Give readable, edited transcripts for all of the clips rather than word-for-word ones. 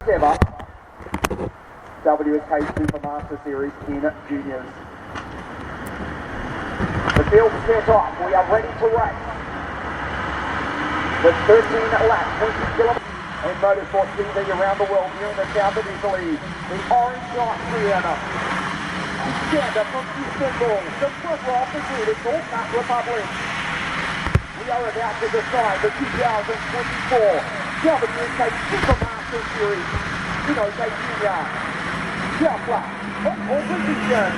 ever WSK Supermaster Series in juniors. The field set up, we are ready to race. With 13 laps, 20 kilometers in motorsport TV around the world here in the south of Italy. The orange Austrian, Iskandar from Istanbul, the front row of the grid, it's all Czech Republic. We are about to decide the 2024 WSK Supermaster Series in Jose Junior. Shelfler on pole position.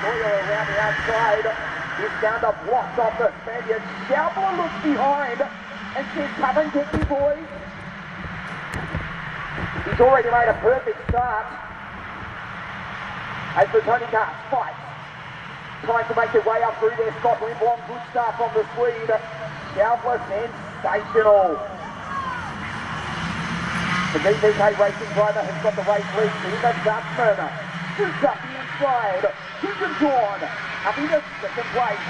Around the outside is down the blocks off the Spaniard. Shelfler looks behind and says, come and get me, boys. He's already made a perfect start. As the Tony Cars fight, trying to make their way up through there. Scott Lindblom, good start from the Swede. Shelfler, sensational. The DPK racing driver has got the race lead. In the Dutchman, shoots up the inside. Hindentorn, up in the second place.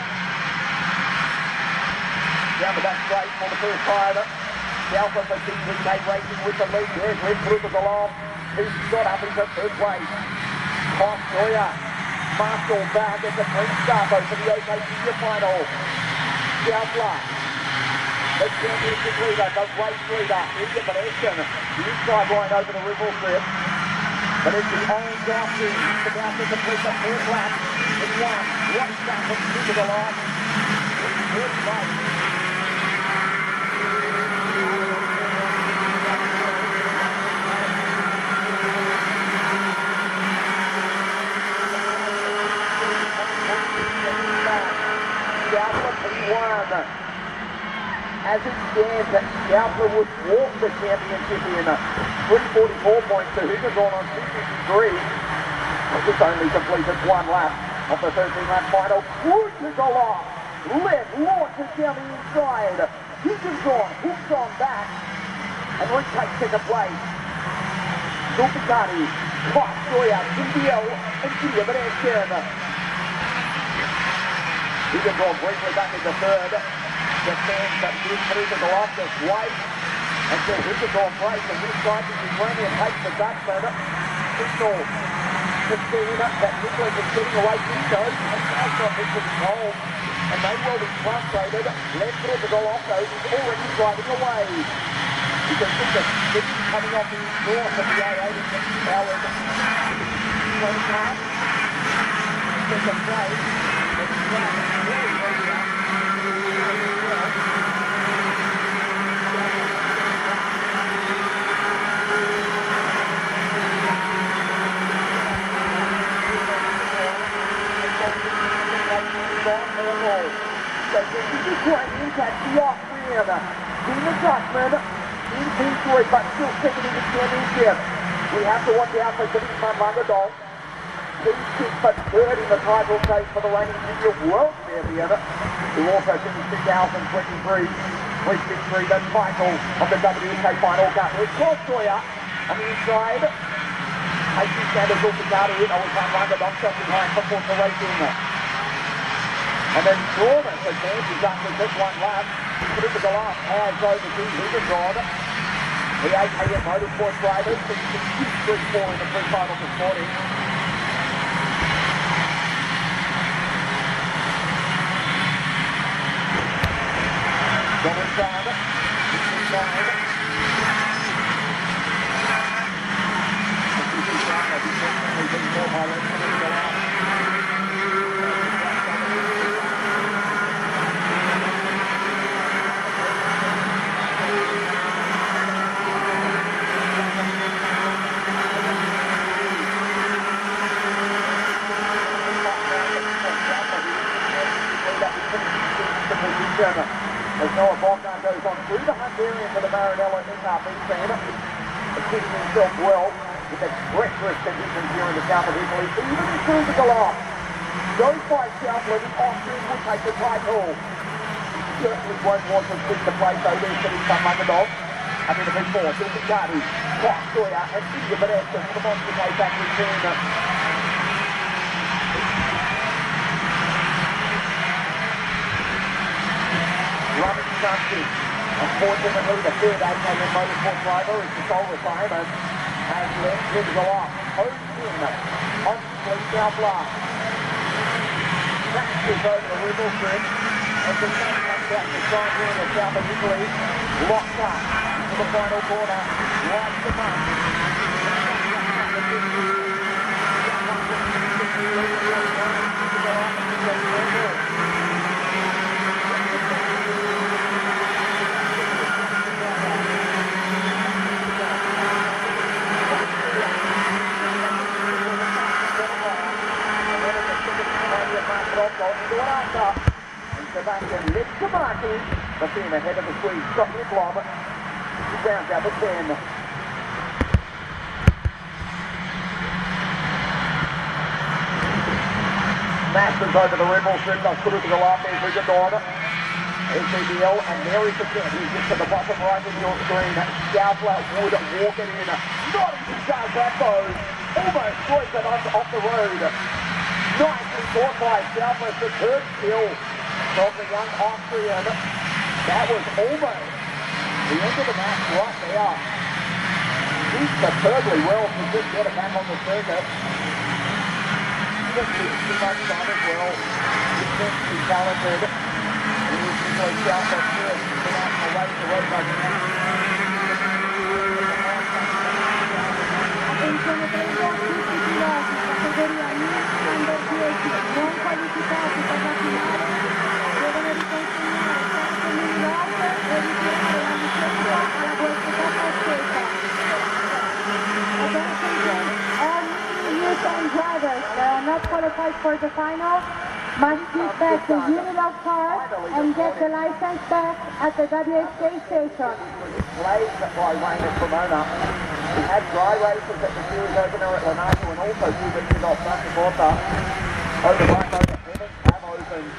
Down the back straight for the first time. Shelfler for DPK racing with the lead. There's Red Lucas along. He's got up into third place. Sawyer, Marshall back at the clean start though for the OK Junior final. Shelfler, the championship leader, the race leader, Ilya Beneshin, the inside line over the river strip. But it's the orange Austrian, he's about to complete the fourth lap in one. One start from to the line. Third place. As it stands, Shelfler would walk the championship in 344 points to Hindentorn on 253. It's only completed one lap of the 13-lap final. Cruises along, left, launches down the inside. Hindentorn hooks on back and retakes second place. Ducati, Clark Sawyer, Indio, and Ilya Beneshin. Hindentorn briefly back into third. Defends that good through to the left of White until Hindentorn breaks and this side is running and takes the Dutchman. Signal to Steen that Nicholas is getting away from those and has got Nicholas home and they will be frustrated. Left foot to go off though, he's already driving away. You can see the stick coming off the north of the A8 and gets powered. Twenty cars. Second place. So this is quite an impact the Austrian. Demon Dutchman in P3 but still second in the championship. We have to watch out for Dimitri Magadol. P6 but third in the title chase for the reigning junior world champion, who also finished 2023 with victory the title of the WSK final cut. There's Clark Sawyer on the inside. Casey Sanders will be out of it. Always Magadol stuck behind for racing. And then Norman advances after just one lap. Through the last powers over to Hindentorn. The AKM Motorsports drivers finishing 2-3-4 in the pre-final this morning. John inside. As Noah Volkan goes on through the Hungarian for the Maranello SRB team, achieving himself well with the treacherous conditions here in the south of Italy, even through the Galas. Goes by Shelfler, the Austrian will take the title. Certainly won't want to stick the place though, there's Dimitri Magadol. and in the big four, Ducati, Montoya, and India Beretta for the Monster factory team. Robin Johnson, unfortunately, the third AKM Motorsport driver is the sole retirement, and Lynn will go off. Home in on complete down block. Pract is over the Riddle Strip, and the sun comes out to try and win the south of Italy. Locked up to the final corner, right to the front. Sebastian Litzamaki, the team ahead of the Swede, Scott Lindblom, rounds out the 10. Masters over the Red Bull Strip, they'll put it to the last end, Richard Dorn, ACBL, and Mary Paquette, who's just at the bottom right of your screen. Scoutler would walk it in, not even does that though, almost choice it off the road. Nicely caught by Scoutler, superb skill from the young Austrian. That was almost the end of the match right there. He's superbly well to just get it back on the circuit. Just too much time as well. Intensely talented. And he's usually Scoutler first. He's been out in the race the road by Attenzione per i vostri piloti, categoria under 10, non qualificati per la finale, devono riconsegnare $100.000 e ritirare la licenza alla WSK stessa. Attention, all new drivers that are not qualified for the final must give back the unit of cars and get the license back at the WSK station. Blazed by Rainer Cremona. We had dry races at the series opener at Lanardo and also 2 weeks off Santa Porta. Over right over Evans have opened.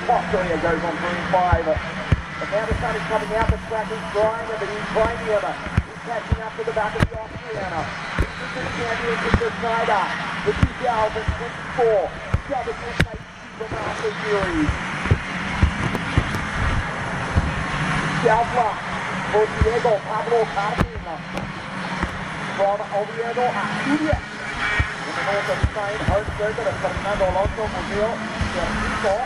Montoya goes on 3-5. But now the sun is coming out, the track is drying and the Ukrainian is catching up to the back of the Austrian. This is the championship for Schneider, the 2024 WSK Supermaster Series. Scoutler for Diego Pablo Carpin. From Oviedo, Asturias. In the north of Spain, home circuit of Fernando Alonso Museo, Cerrito.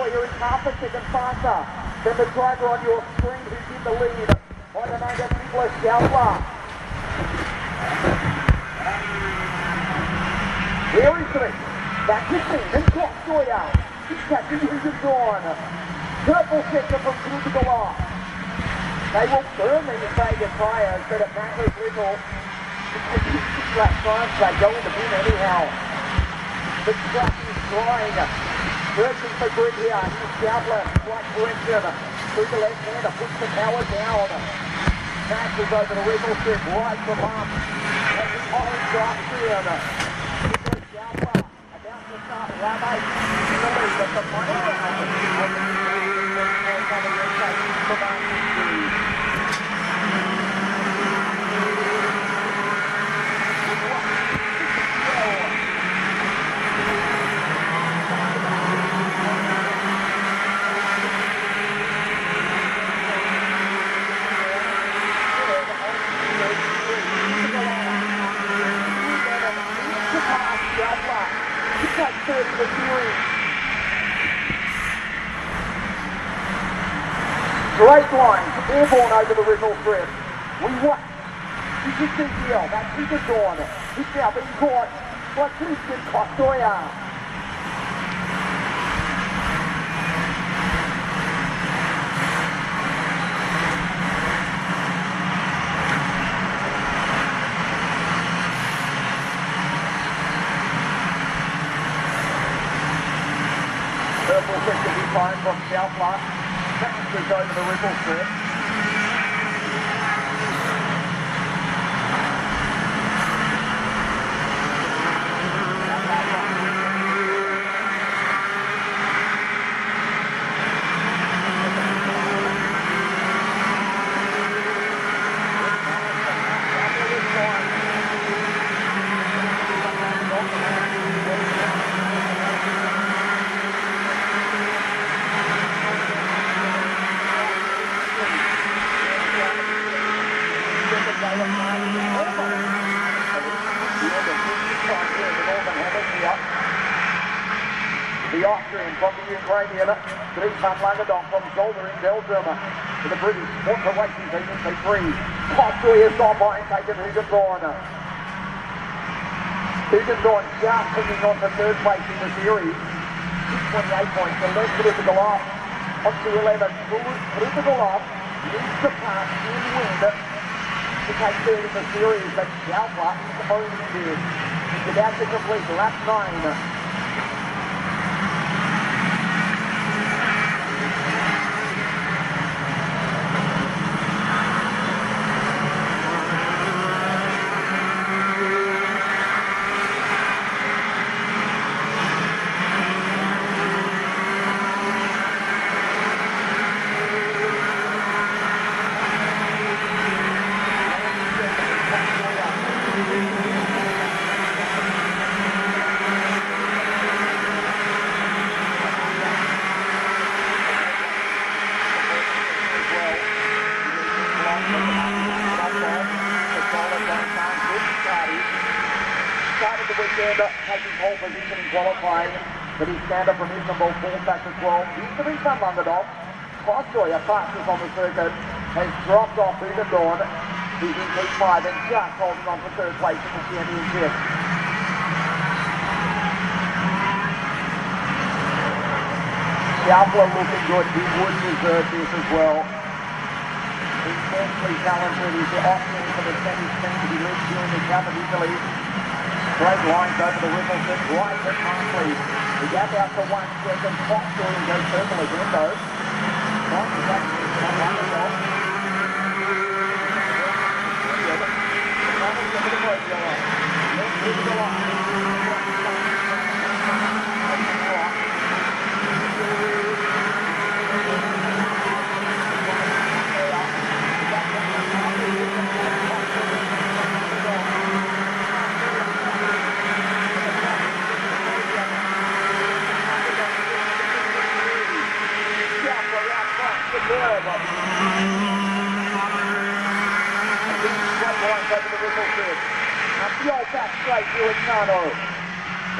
You're half a second faster than the driver on your screen who's in the lead. By the name of Nicholas Scoutler. Here is it. Back to team and Montoya. He's catching Richard Dorn. Purple sector from Cruzcola. They will burn these Vegas tyres, but it matters little. It's a 6-lap time, they go in the bin anyhow. The track is drying. Searching for grip here, here's Scoutler, right correction, through the left hander, puts the power down. Matches over the wiggle strip, right from up, and the orange Austrian. Nicholas Scoutler, about to start lap 8, in the lead of the final round of the WSK. Straight lines, airborne over the Riddle Strip. We watch. This is CCL, that's Richard Dorn. He's now being caught by Christian Montoya. time from Southland. Matches over the ripple strip. The Austrian from the Ukrainian, three-ton Langadon from Zolder in Belgium. To the British Water Racing Team in P3. Austria stop by and taken Hugendorn. Hugendorn just hanging on to third place in the series. 28 points, the left critical off. On to 11, critical off. Needs to pass in wind to take third in the series, but Schaufler is owning this. He's about to complete lap 9. Taking pole position in qualifying, but his stand-up from Istanbul falls back to 12. He's the big underdog. Austria, fastest on the circuit, has dropped off Hugendorn. He's in P5 and just holding on for third place in the championship. Schaufler looking good. He would deserve this as well. Immensely talented. He's the Austrian for the semi-team. He lives here in the Cup of Italy. Straight lines over the ripple strip, right at Markley. The gap out to 1 second. Fox Jordan goes purple again though. Fox is up to Langadon. The old back straight here at Sarno.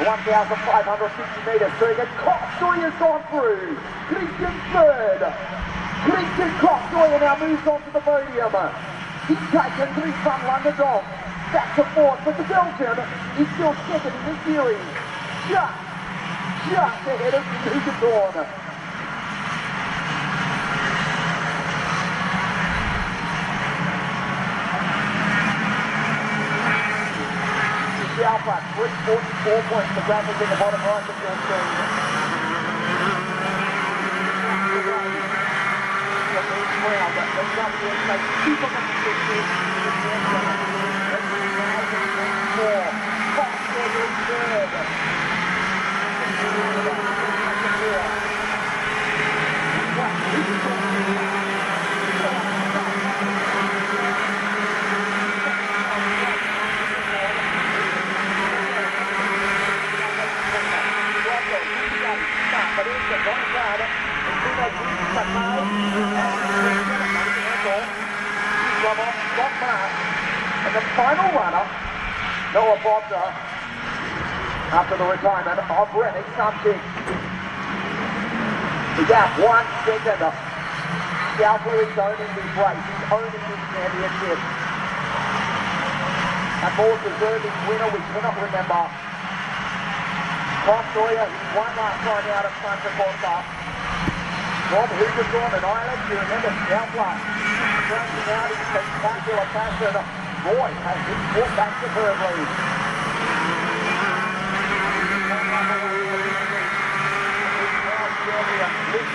1,550 metres circuit. Kostoy has gone through. Christian third. Christian Kostoy now moves on to the podium. He's taken 3-ton Langadon back to fourth, but the Belgian is still second in the series. Just ahead of Hugendorn. Alpha, 344 points, the graphic in the bottom right of your screen. The WSK super competition and the final runner, Noah Bobda, after the retirement of Rennick Samchik. The gap 1 second. Schaufler is owning this race, he's owning this championship. A more deserving winner we cannot remember. Kostoy, he won last time out at front of Costa. From Hugendorn and Ireland, you remember Schaufler crashing out in spectacular fashion. Roy has been brought back to third lead. This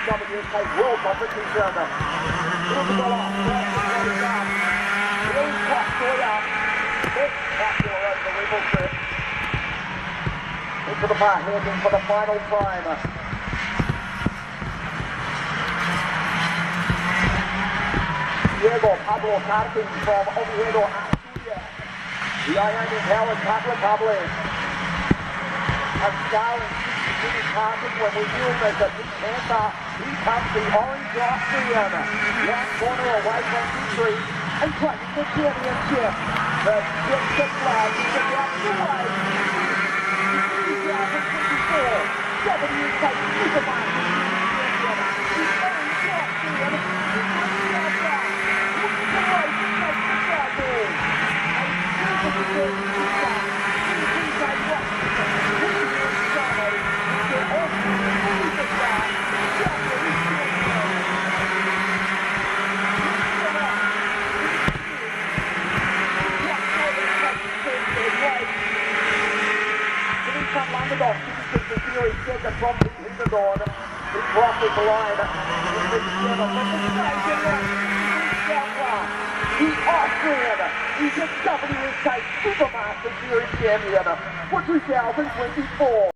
WSK World Competition. Into the back, heading for the final time. Diego Pablo Carpin from Oviedo, Asturias. Behind him, Howard Pablo. And Scarlett Carpin, when we knew him as a big panther, he comes the orange Austrian. Last corner away from victory. And claiming the championship. The Jetstar flag is about to wave. 2024 WSK Supermarket Champion. His orange Austrian. Underdog, the series said the problem is the dawn. He crosses the line. The Austrian is a WSK Supermaster Series champion for 2024.